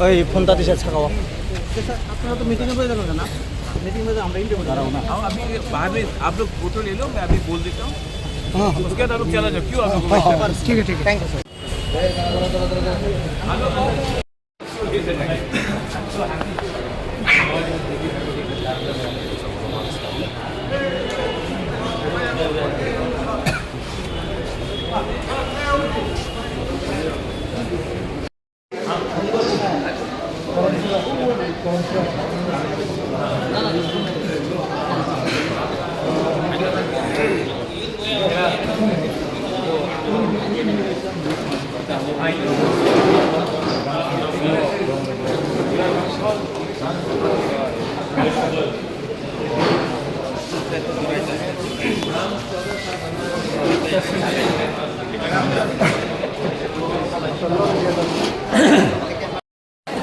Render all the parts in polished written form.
ওই ফোনটা দিছে ছাকাও আপনারা तो मीटिंग में जाना ना मीटिंग में हम इंटरव्यू करा रहा हूं ना अभी बाहर में आप लोग फोटो ले लो मैं अभी बोल देता हूं हां उसके बाद आप लोग चला जाओ क्यों आप लोग ठीक है थैंक यू सर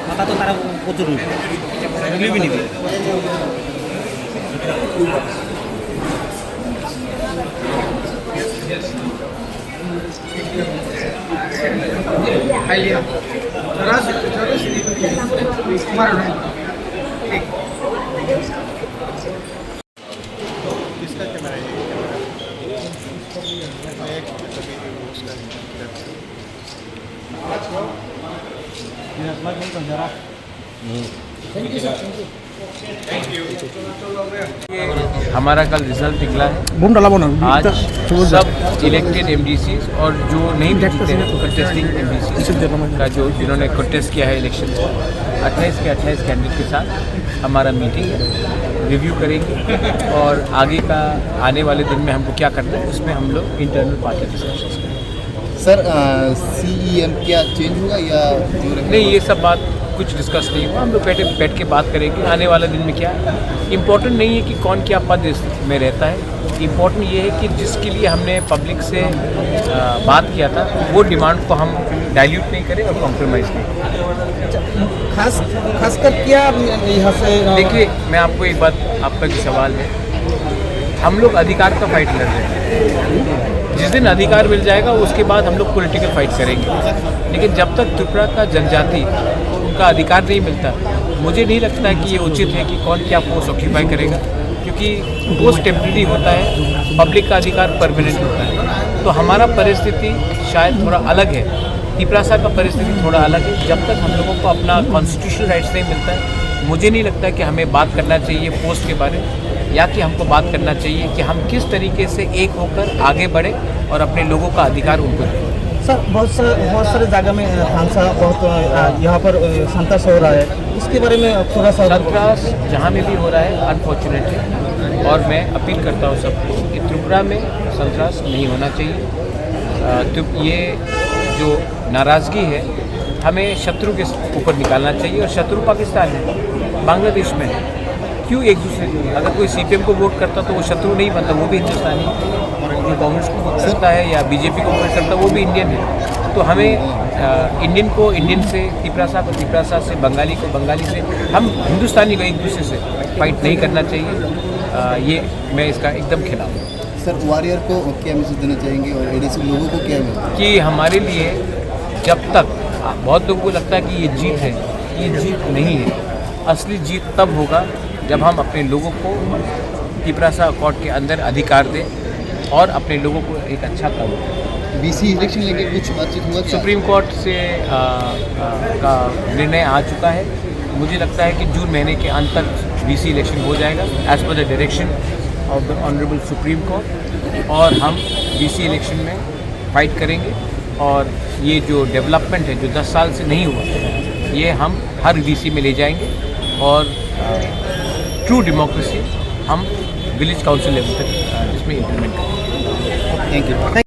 মাথা তো তারা প্রচুর নিবি নিবি हमारा कल रिजल्ट निकला है। आज सब इलेक्टेड एमडीसी और जो नहीं जीते हैं कंटेस्टिंग एमडीसी का जो जिन्होंने कंटेस्ट किया है इलेक्शन 28 के 28 कैंडिडेट के साथ हमारा मीटिंग है, रिव्यू करेंगे और आगे का आने वाले दिन में हमको क्या करना है उसमें हम लोग इंटरनल पार्टी डिस्कशन करेंगे। सर CEM क्या चेंज होगा या नहीं, ये सब बात कुछ डिस्कस नहीं हुआ। हम लोग बैठ के बात करेंगे आने वाला दिन में क्या है। इम्पोर्टेंट नहीं है कि कौन क्या पद में रहता है, इम्पोर्टेंट ये है कि जिसके लिए हमने पब्लिक से बात किया था वो डिमांड को हम डाइल्यूट नहीं करें और कॉम्प्रोमाइज़ नहीं करें। खासकर क्या यहाँ से देखिए, मैं आपको एक बात, आपका जो सवाल है, हम लोग अधिकार का फाइट लड़ रहे हैं। जिस दिन अधिकार मिल जाएगा उसके बाद हम लोग पॉलिटिकल फाइट करेंगे, लेकिन जब तक त्रिपुरा का जनजाति उनका अधिकार नहीं मिलता, मुझे नहीं लगता है कि ये उचित है कि कौन क्या पोस्ट ऑक्यूपाई करेगा, क्योंकि पोस्ट टेम्परेरी होता है, पब्लिक का अधिकार परमानेंट होता है। तो हमारा परिस्थिति शायद थोड़ा अलग है, त्रिपुरा का परिस्थिति थोड़ा अलग है। जब तक हम लोगों को अपना कॉन्स्टिट्यूशनल राइट्स नहीं मिलता है, मुझे नहीं लगता है कि हमें बात करना चाहिए पोस्ट के बारे में, या कि हमको बात करना चाहिए कि हम किस तरीके से एक होकर आगे बढ़े और अपने लोगों का अधिकार उनको दें। सर बहुत सारे जगह में हादसा बहुत यहाँ पर संतोष हो रहा है, इसके बारे में थोड़ा सा संतरास जहाँ में भी हो रहा है अनफॉर्चुनेटली, और मैं अपील करता हूँ सबको कि त्रिपुरा में संतरास नहीं होना चाहिए। तो ये जो नाराज़गी है हमें शत्रु के ऊपर निकालना चाहिए, और शत्रु पाकिस्तान है, बांग्लादेश में है। क्यों एक दूसरे को, अगर कोई CPM को वोट करता तो वो शत्रु नहीं बनता, वो भी हिंदुस्तानी है। जो कांग्रेस को वोट करता है या BJP को वोट करता है वो भी इंडियन है। तो हमें इंडियन को इंडियन से, त्रिपुरा को त्रिपुरा से, बंगाली को बंगाली से, हम हिंदुस्तानी को एक दूसरे से फाइट नहीं करना चाहिए। ये मैं इसका एकदम खिलाफ हूँ। सर वॉरियर को क्या मैसेज देना चाहेंगे और ADC लोगों को क्या है कि हमारे लिए जब तक, बहुत लोगों को लगता है कि ये जीत है, ये जीत नहीं है। असली जीत तब होगा जब हम अपने लोगों को त्रिपुरा अकॉर्ड के अंदर अधिकार दें और अपने लोगों को एक अच्छा काम दें। BC इलेक्शन लेके कुछ बातचीत हुआ? सुप्रीम कोर्ट से का निर्णय आ चुका है। मुझे लगता है कि जून महीने के अंत तक BC इलेक्शन हो जाएगा as per the direction of the honourable Supreme Court, और हम BC इलेक्शन में फाइट करेंगे। और ये जो डेवलपमेंट है जो 10 साल से नहीं हुआ, ये हम हर BC में ले जाएंगे, और ट्रू डेमोक्रेसी हम विलेज काउंसिल लेवल तक इसमें इम्प्लीमेंट करेंगे। Thank you.